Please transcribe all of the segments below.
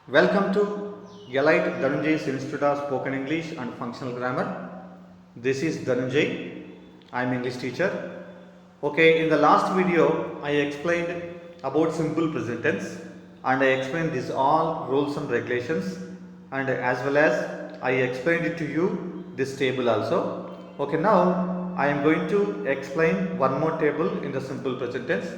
Welcome to Elite Dhananjay's Institute of Spoken English and Functional Grammar. This is Dhananjay. I am English teacher. Okay, in the last video, I explained about simple present tense and I explained these all rules and regulations, and as well as I explained it to you this table also. Okay, now I am going to explain one more table in the simple present tense.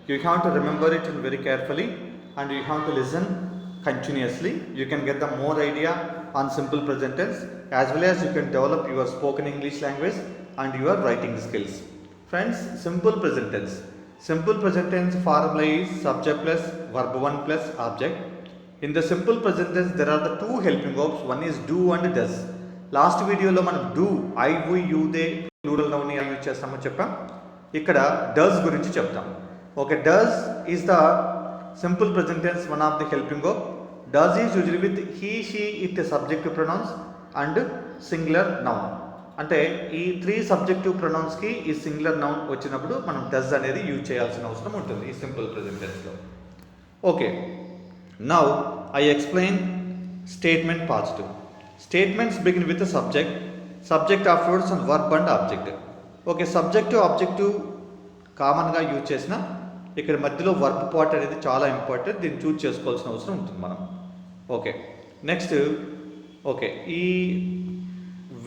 You have to remember it very carefully and you have to listen continuously. You can get the more idea on simple present tense, as well as you can develop your spoken English language and your writing skills. Friends, simple present tense. Simple present tense formula is subject plus verb 1 plus object. In the simple present tense there are the two helping verbs. One is do and does. Last వీడియోలో మనం do I we you they plural noun use చేస్తామని చెప్పాం. ఇక్కడ does గురించి చెప్తాం. Okay, does is the simple present tense one of the helping verb. Does is usually with he she it subjective pronouns and singular noun. అంటే ఈ three subjective ప్రొనౌన్స్కి ఈ singular noun వచ్చినప్పుడు మనం డస్ అనేది యూజ్ చేయాల్సిన అవసరం ఉంటుంది ఈ సింపుల్ ప్రెజెంట్ టెన్స్లో. Okay, now I explain statement positive. Statements begin with a subject, subject afterwards and verb and object. Okay, subjective objective కామన్గా యూజ్ చేసిన ఇక్కడ మధ్యలో వర్బ్ పార్ట్ అనేది చాలా ఇంపార్టెంట్. దీన్ని చూజ్ చేసుకోవాల్సిన అవసరం ఉంటుంది మనం. ఓకే, నెక్స్ట్ ఓకే, ఈ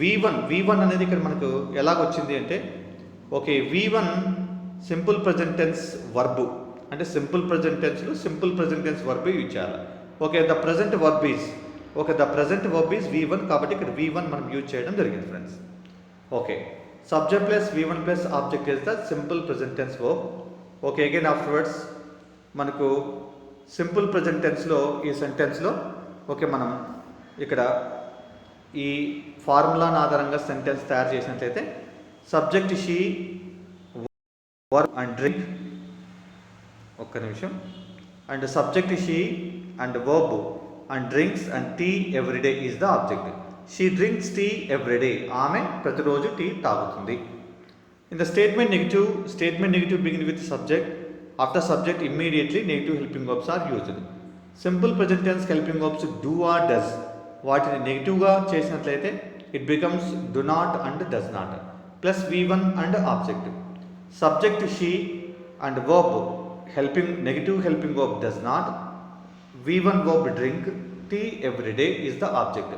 V1 అనేది ఇక్కడ మనకు ఎలాగొచ్చింది అంటే, okay, V1 simple present tense verb, అంటే సింపుల్ ప్రజెంట్ టెన్స్లో simple present tense verb use చేయాలి. Okay, the present verb is, okay, the present verb is V1 కాబట్టి ఇక్కడ V1 మనం యూజ్ చేయడం జరిగింది friends. Okay, subject plus V1 plus object is the simple present tense verb. Okay, again afterwards మనకు simple present టెన్స్లో ఈ సెంటెన్స్లో okay మనం ఇక్కడ ఈ ఫార్ములాను ఆధారంగా సెంటెన్స్ తయారు చేసినట్లయితే subject she verb and drink, ఒక్క నిమిషం, and subject she and verb and drinks and tea every day is the object. She drinks tea every day. ఆమె ప్రతిరోజు టీ తాగుతుంది. In the statement negative begin with subject. After subject immediately negative helping verbs are used. Simple present tense helping verbs do or does. వాటిని నెగిటివ్గా చేసినట్లయితే it becomes do not and does not plus V1 and object. Subject she and verb helping negative helping verb does not. V1 verb drink tea every day is the object.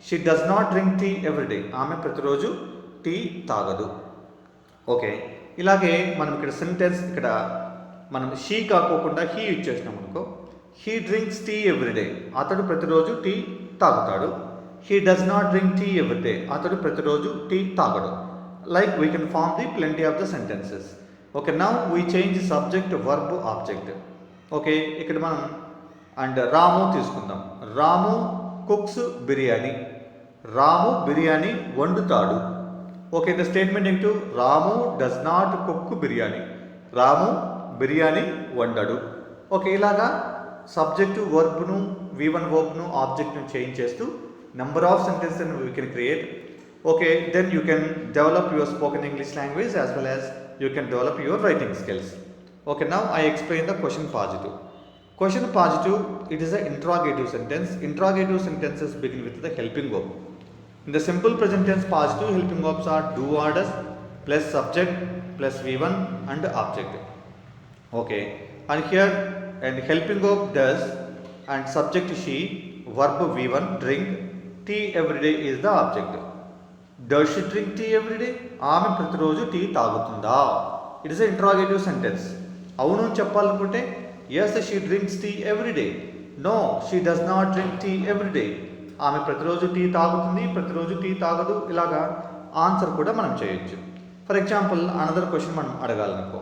She does not drink tea every day. ఆమె ప్రతిరోజు tea తాగదు. Okay, ఇలాగే మనం ఇక్కడ sentence ఇక్కడ మనం she కాకోకుండా he use చేసినాం అనుకో, he drinks tea every day, అతడు ప్రతిరోజు టీ తాగుతాడు. He does not drink tea every day, అతడు ప్రతిరోజు టీ తాగడు. Like we can form the plenty of the sentences. Okay, now we change subject verb object. Okay, ఇక్కడ మనం and Ramu తీసుకుందాం. Ramu cooks biryani, Ramu biryani వండుతాడు. ఓకే, ద స్టేట్మెంట్ ఏంటో Ramu does not cook biryani, Ramu biryani వండడు. Okay, ఇలాగా సబ్జెక్టు వర్బ్ను V1 వర్బ్ను ఆబ్జెక్ట్ను చేంజ్ చేస్తూ number of sentences we can create. Okay, then you can develop your spoken English language as well as you can develop your writing skills. Okay, now I explain the question positive. Question positive, it is an interrogative sentence. Interrogative sentences begin with the helping verb. In the simple present tense, positive helping verbs are do or does plus subject plus V1 and object. Okay, and here and helping verb does and subject she, verb V1 drink, tea every day is the object. Does she drink tea every day? ఆమె ప్రతిరోజు tea తాగుతుందా? It is an interrogative sentence. అవును చెప్పాలనుకుంటే yes, she drinks tea every day. No, she does not drink tea every day. ఆమె ప్రతిరోజు tea తాగుతుంది, ప్రతిరోజు tea తాగదు. ఇలాగా ఆన్సర్ కూడా మనం చేయొచ్చు. ఫర్ ఎగ్జాంపుల్ అనదర్ క్వశ్చన్ మనం అడగాలనుకో,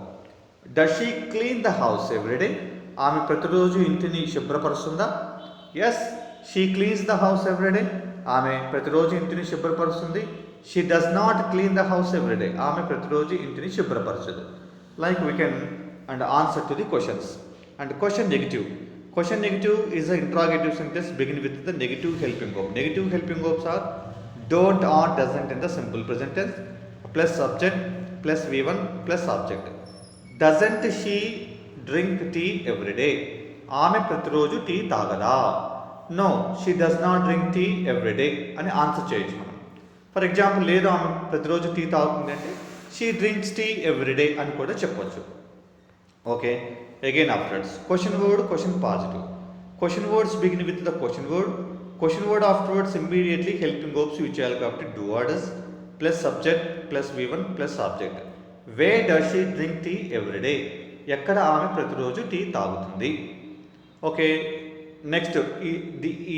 does she clean the house every day? ఆమె ప్రతిరోజు ఇంటిని శుభ్రపరుస్తుందా? Yes, she cleans the house every day. ఆమె ప్రతిరోజు ఇంటిని శుభ్రపరుస్తుంది. She does not clean the house every day. ఆమె ప్రతిరోజు ఇంటిని శుభ్రపరచదు. Like we can and answer to the questions. And question negative. Question negative is an interrogative sentence begin with the negative helping verb. Negative helping verbs are don't or doesn't in the simple present tense plus subject plus V1 plus object. Doesn't she drink tea every day? ఆమె ప్రతిరోజు tea తాగదా? No she does not drink tea every day అని answer చేయొచ్చు మనం. For example, లేదు ఆమె ప్రతిరోజు tea తాగుతుంది అంటే she drinks tea every day అని కూడా చెప్పొచ్చు. Okay, again afterwards question word, question positive. Question words begin with the question word. Question word afterwards immediately helping verbs use చేయాలి కాబట్టి do or does plus subject plus V1 plus object. Why does she drink tea every day, ఎక్కడ ఆమె ప్రతిరోజు tea తాగుతుంది. Okay, next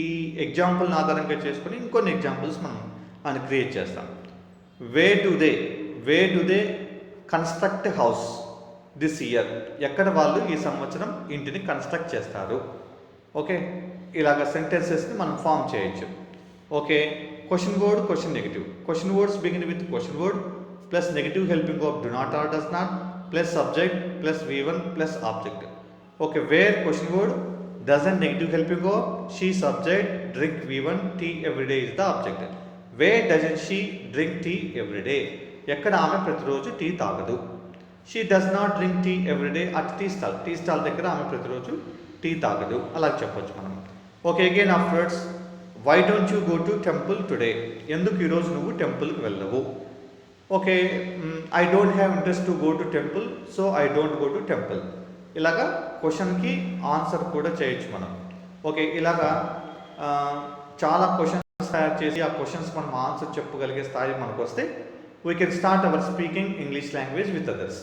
ఈ ఎగ్జాంపుల్ని ఆధారంగా చేసుకొని ఇంకొన్ని ఎగ్జాంపుల్స్ మనం క్రియేట్ చేస్తాం. Where do they construct house this year, ఎక్కడ వాళ్ళు ఈ సంవత్సరం ఇంటిని కన్స్ట్రక్ట్ చేస్తారు. ఓకే, ఇలాగ సెంటెన్సెస్ని మనం ఫామ్ చేయొచ్చు. Okay, question word, question negative. Question words begin with question word plus negative helping of do not or does not plus subject plus V1 plus object. Okay, where question word doesn't negative helping of she subject drink V1 tea every day is the object. Where doesn't she drink tea every day, ఎక్కడ ఆమె ప్రతిరోజు tea తాగదు. She does not drink tea every day at tea stall దగ్గర ఆమె ప్రతిరోజు tea తాగదు, అలా చెప్పొచ్చు మనం. Okay, again afterwards why don't you go to temple today, ఎందుకు ఈరోజు నువ్వు టెంపుల్కి వెళ్ళవు. Okay, I don't have interest to go to temple so I don't go to temple. ఇలాగా క్వశ్చన్కి ఆన్సర్ కూడా చేయొచ్చు మనం. ఓకే, ఇలాగా చాలా క్వశ్చన్స్ తయారు చేసి ఆ క్వశ్చన్స్ మనం ఆన్సర్ చెప్పగలిగే స్థాయి మనకు వస్తే we can start our speaking English language with others.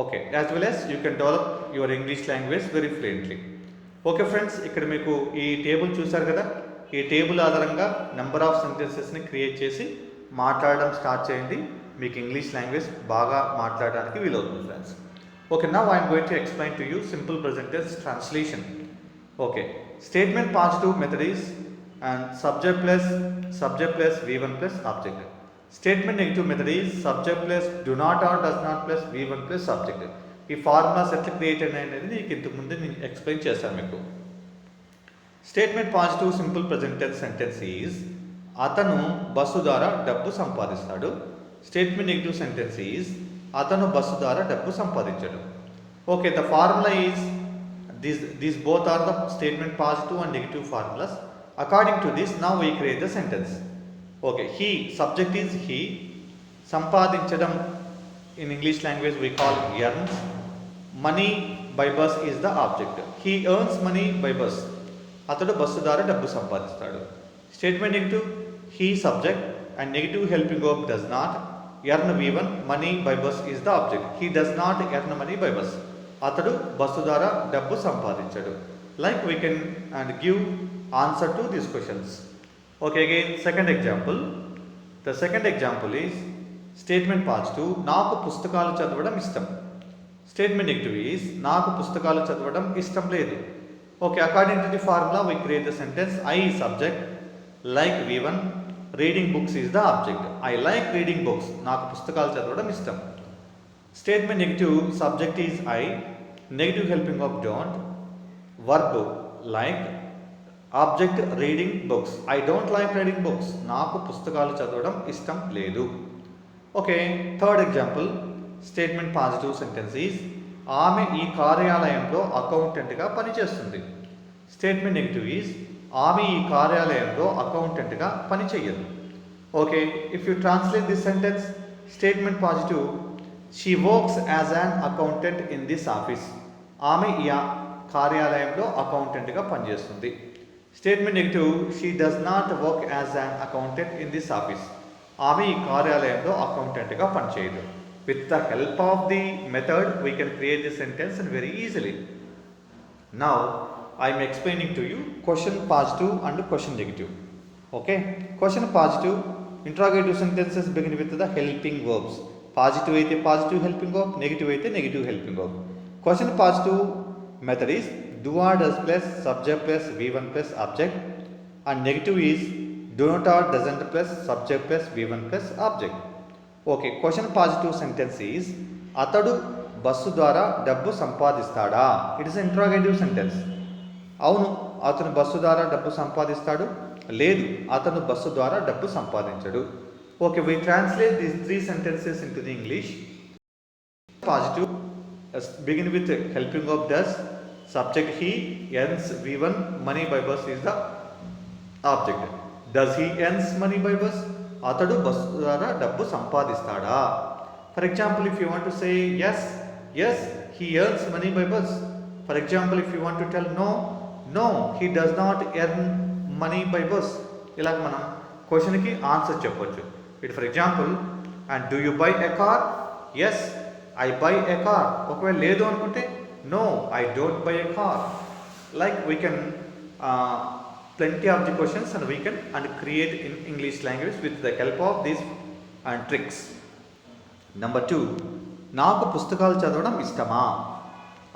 Okay, as well as you can develop your English language very fluently. Okay friends, ఇక్కడ మీకు ఈ టేబుల్ చూశారు కదా, ఈ టేబుల్ ఆధారంగా నెంబర్ ఆఫ్ సెంటెన్సెస్ని క్రియేట్ చేసి మాట్లాడడం స్టార్ట్ చేయండి. మీకు ఇంగ్లీష్ లాంగ్వేజ్ బాగా మాట్లాడడానికి వీలవుతుంది friends. Okay, now I'm going to explain to you simple present tense translation. Okay, statement positive method is and subject plus V1 plus object. Statement negative method is subject plus do not or does not plus V1 plus object. ఈ formulas ఎట్లా create అయినాయి అనేది నీకు ఇంతకుముందు నేను explain చేశాను మీకు. Statement positive simple present tense sentence is అతను బస్సు ద్వారా డబ్బు సంపాదిస్తాడు. స్టేట్మెంట్ నెగిటివ్ సెంటెన్స్ ఈజ్ అతను బస్సు ద్వారా డబ్బు సంపాదించాడు. Okay, the formula is these both are the statement positive and negative formulas. According to this now we create the sentence. Okay, he subject is he, సంపాదించడం in English language we call earns. Money by bus is the object. He earns money by bus, అతడు bus ద్వారా డబ్బు సంపాదిస్తాడు. Statement negative he subject and negative helping of does not earn V1 money by bus is the object. He does not earn money by bus, అతడు bus ద్వారా డబ్బు సంపాదించాడు. Like we can and give answer to these questions. Okay, again second example. The second example is statement positive నాకు పుస్తకాలు చదవడం ఇష్టం. Statement negative is నాకు పుస్తకాలు చదవడం ఇష్టం లేదు. Okay, according to the formula we create the sentence. I subject like V1 reading books is the object. I like reading books, నాకు పుస్తకాలు చదవడం ఇష్టం. Statement negative subject is I, negative helping off don't, verb like, object reading books. I don't like reading books, నాకు పుస్తకాలు చదవడం ఇష్టం లేదు. Okay, third example. Statement positive sentence is ఆమె ఈ కార్యాలయంలో అకౌంటెంట్గా పనిచేస్తుంది. స్టేట్మెంట్ నెగిటివ్ ఈజ్ ఆమె ఈ కార్యాలయంలో అకౌంటెంట్గా పనిచేయదు. Okay, if you translate this sentence, statement positive she works as an accountant in this office. ఆమె ఈ కార్యాలయంలో అకౌంటెంట్గా పనిచేస్తుంది. Statement negative she does not work as an accountant in this office. ఆమె ఈ కార్యాలయంలో అకౌంటెంట్గా పనిచేయదు. With the help of the method, we can create this sentence and very easily. Now, I am explaining to you question positive and question negative. Okay, question positive, interrogative sentences begin with the helping verbs. Positive అయితే positive helping verb, negative అయితే negative helping verb. Question positive method is do or does plus subject plus V1 plus object, and negative is do not or doesn't plus subject plus V1 plus object. Okay, question positive sentence is అతడు bus ద్వారా డబ్బు సంపాదిస్తాడా. It is interrogative sentence. అవును, అతను bus ద్వారా డబ్బు సంపాదిస్తాడు. లేదు, అతను బస్సు ద్వారా డబ్బు సంపాదించడు. Okay, we translate these three sentences into the English. Positive begin with helping of does, subject he, earns V1 money by bus is the object. Does he earns money by bus? అతడు bus ద్వారా డబ్బు సంపాదిస్తాడా? For example if you want to say yes, yes he earns money by bus. For example if you want to tell no, no he does not earn money by bus. ఇలాగ మనం క్వశ్చన్కి answer చెప్పొచ్చు. It for example, and do you buy a car? Yes I buy a car. ఒకవేళ లేదు అనుకుంటే no I don't buy a car. Like we can plenty of the questions and we can and create in English language with the help of these tricks. Number 2, నాకు పుస్తకాలు చదవడం ఇష్టమా?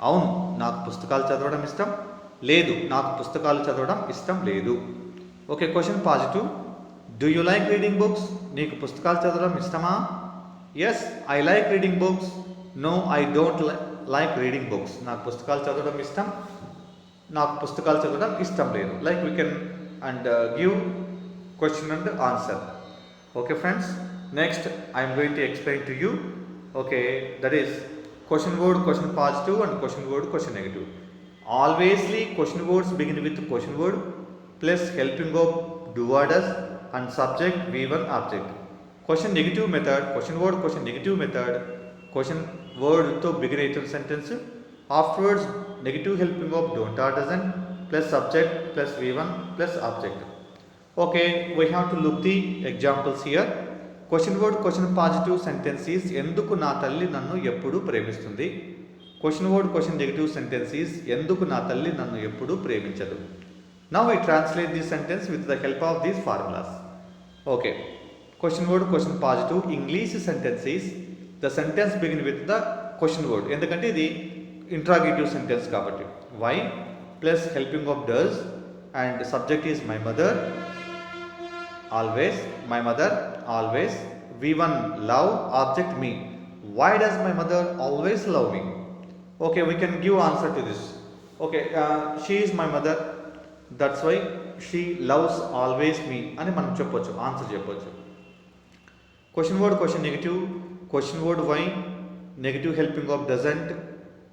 అవును, నాకు పుస్తకాలు చదవడం ఇష్టం. లేదు, నాకు పుస్తకాలు చదవడం ఇష్టం లేదు. Okay, question positive. Do you like reading books? నీకు పుస్తకాలు చదవడం ఇష్టమా? Yes I like reading books. No I don't like reading books. నాకు పుస్తకాలు చదవడం ఇష్టం, నాకు పుస్తకాలు చదవడం ఇష్టం లేదు. Like we can and give question and answer. Okay friends, next I'm going to explain to you. Okay, that is question word, question positive and question word, question negative. Alwaysly question words begin with question word plus helping of do or does and subject V1 object. Question negative method, question word question negative method, question వర్డ్తో begin అవుతున్న sentence, afterwards negative helping of don't or doesn't plus subject plus V1 plus object. Okay, we have to look the examples here. Question word question positive sentence is ఎందుకు నా తల్లి నన్ను ఎప్పుడు ప్రేమిస్తుంది? Question word question negative sentence is ఎందుకు నా తల్లి నన్ను ఎప్పుడు ప్రేమించదు? Now we translate this sentence with the help of these formulas. Okay, question word question positive English sentence is the sentence begin with the question word. ఎందుకంటే ఇది interrogative sentence కాబట్టి. Why plus helping of does and subject is my mother always, my mother always. V1 love object me. Why does my mother always love me? Okay, we can give answer to this. Okay, she is my mother, that's why she loves always me అని మనం చెప్పొచ్చు, answer చెప్పొచ్చు. Question word question negative, question word why, negative helping of doesn't,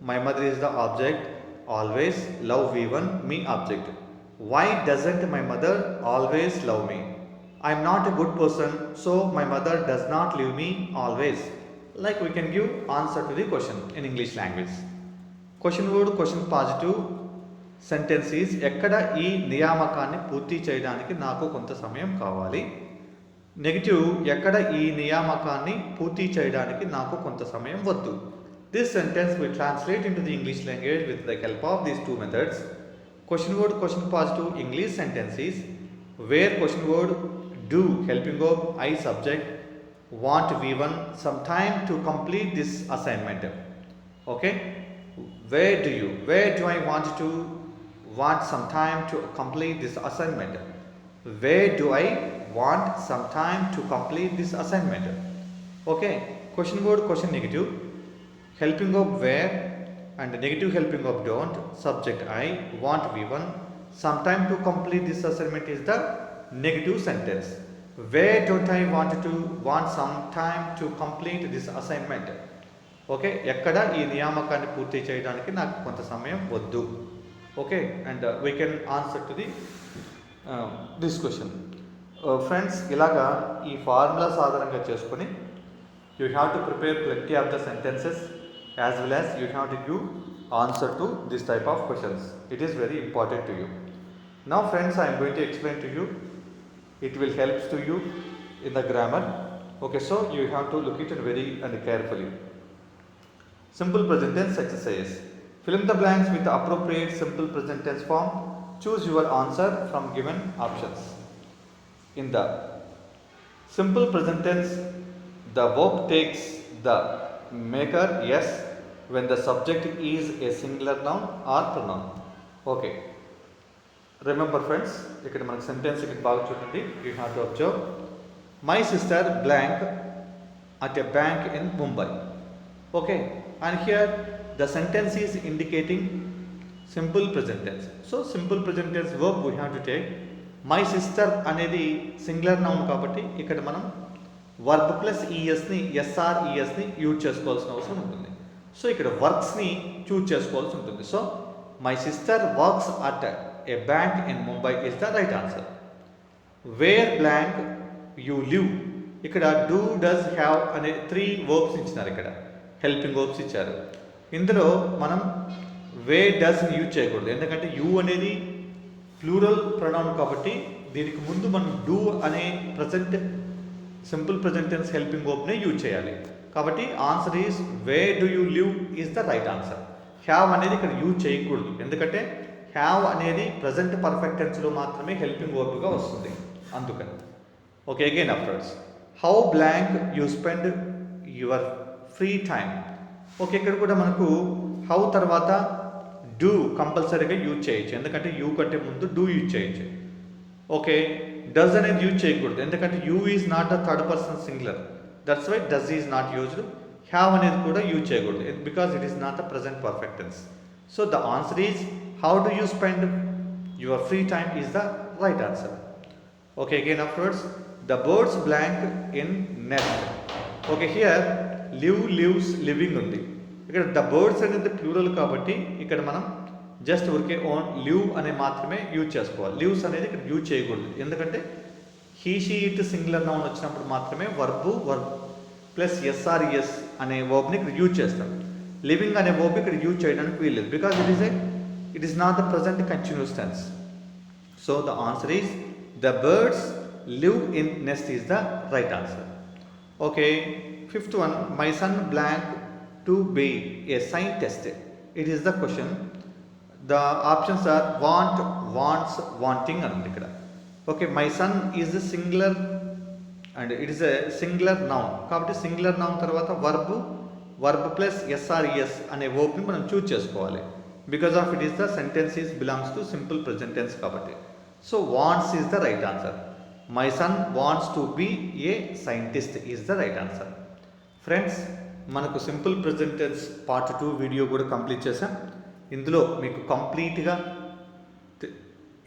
my mother is the object, always love V1 me object. Why doesn't my mother always love me? I am not a good person, so my mother does not leave me always. Like we can give answer to the question in English language. Question word question positive sentence is ఎక్కడ ఈ నియామకాన్ని పూర్తి చేయడానికి నాకు కొంత సమయం కావాలి. Negative ఎక్కడ ఈ నియామకాన్ని పూర్తి చేయడానికి నాకు కొంత సమయం వద్దు. This sentence we translate into the English language with the help of these two methods. Question word question positive English sentence is where question word do helping of I subject want V1 some time to complete this assignment. Okay, where do I want some time to complete this assignment? Where do I want some time to complete this assignment? Okay, question word question negative helping of where and negative helping of don't, subject I want V1 sometime to complete this assignment is the negative sentence. Where don't I want some time to complete this assignment? Okay, ఎక్కడ ఈ నియామకాన్ని పూర్తి చేయడానికి నాకు కొంత సమయం వద్దు. Okay, and we can answer to the this question. Friends, ఇలాగా ఈ ఫార్ములాస్ ఆధారంగా చేసుకొని you have to prepare plenty of the sentences as well as you have to give answer to this type of questions. It is very important to you. Now friends, I am going to explain to you. It will help to you in the grammar. Okay, so you have to look it very and carefully. Simple present tense exercise. Fill in the blanks with the appropriate simple present tense form. Choose your answer from given options. In the simple present tense, the verb takes the maker yes when the subject is a singular noun or pronoun. Okay, remember friends, ఇక్కడ మనకు sentence ఇక్కడ బాగా చూడండి. You have to observe my sister blank at a bank in Mumbai. Okay, and here the sentence is indicating simple present tense. So simple present tense verb we have to take. My sister అనేది singular noun కాబట్టి ఇక్కడ మనం verb plus ఈఎస్ని ఎస్ఆర్ఈఎస్ని use చేసుకోవాల్సిన అవసరం ఉంటుంది. So ఇక్కడ వర్క్స్ని చూజ్ చేసుకోవాల్సి ఉంటుంది. So my sister works at a bank in Mumbai is the right answer. Where blank you live. ఇక్కడ డూ, డస్, హ్యావ్ అనే 3 వర్బ్స్ ఇచ్చినారు. ఇక్కడ హెల్పింగ్ వర్బ్స్ ఇచ్చారు. ఇందులో మనం వే డస్ని యూజ్ చేయకూడదు, ఎందుకంటే యూ అనేది ప్లూరల్ ప్రొనౌన్ కాబట్టి దీనికి ముందు మనం డూ అనే present simple present tense helping వర్బ్నే యూజ్ చేయాలి. కాబట్టి answer is where do you live is the right answer. Have అనేది ఇక్కడ యూజ్ చేయకూడదు, ఎందుకంటే హ్యావ్ అనేది ప్రజెంట్ పర్ఫెక్ట్ టెన్స్లో మాత్రమే హెల్పింగ్ వర్బ్గా వస్తుంది, అందుకని. Okay, again afterwards, how blank you spend your free time. Okay, ఇక్కడ కూడా మనకు హౌ తర్వాత డూ కంపల్సరీగా యూజ్ చేయొచ్చు, ఎందుకంటే యూ కంటే ముందు డూ యూజ్ చేయొచ్చు. ఓకే, డస్ అనేది యూజ్ చేయకూడదు, ఎందుకంటే you is not the third person singular, that's why does is not used. Have అనేది కూడా యూజ్ చేయకూడదు, because it is not the present perfect tense. So the answer is how do you spend your free time is the right answer. Okay, again afterwards, the birds blank in nest. Okay, here live, lives, living ఉంది. ఇక్కడ the birds అనేది plural కాబట్టి ఇక్కడ మనం just ఊరికే own live అనే మాత్రమే use చేసుకోవాలి. లివ్స్ అనేది ఇక్కడ యూజ్ చేయకూడదు, ఎందుకంటే he, she, it singular noun వచ్చినప్పుడు మాత్రమే వర్బ్ ప్లస్ ఎస్ఆర్ఎస్ అనే వర్బ్ని ఇక్కడ యూజ్ చేస్తాం. లివింగ్ అనే వర్బ్ ఇక్కడ యూజ్ చేయడానికి వీల్లేదు, because it is not the present continuous tense. So the answer is the birds live in nest is the right answer. Okay, fifth one, my son blank to be a scientist. It is the question. The options are want, wants, wanting అని ఉంది ఇక్కడ. Okay, my son is singular and it is a singular noun కాబట్టి singular noun తర్వాత verb plus s or es అనే వర్బ్ని మనం choose చేసుకోవాలి, because of it is the sentence is belongs to simple present tense కాబట్టి. So wants is the right answer. My son wants to be a scientist is the right answer. Friends, మనకు simple present tense part 2 video కూడా complete చేశాం. ఇందులో మీకు కంప్లీట్గా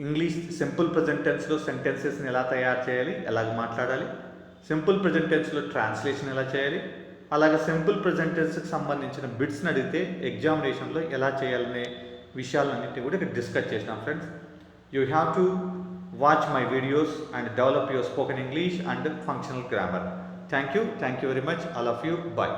English simple present టెన్స్లో సెంటెన్సెస్ని ఎలా తయారు చేయాలి, ఎలాగ మాట్లాడాలి, సింపుల్ ప్రెజెంట్ టెన్స్లో ట్రాన్స్లేషన్ ఎలా చేయాలి, అలాగే సింపుల్ ప్రెజెంట్ టెన్స్కి సంబంధించిన బిట్స్ని అడిగితే ఎగ్జామినేషన్లో ఎలా చేయాలనే విషయాలన్నింటినీ కూడా ఇక్కడ డిస్కస్ చేసినాం. Friends, you have to watch my videos and develop your spoken English and functional grammar. Thank you very much, all of you. Bye.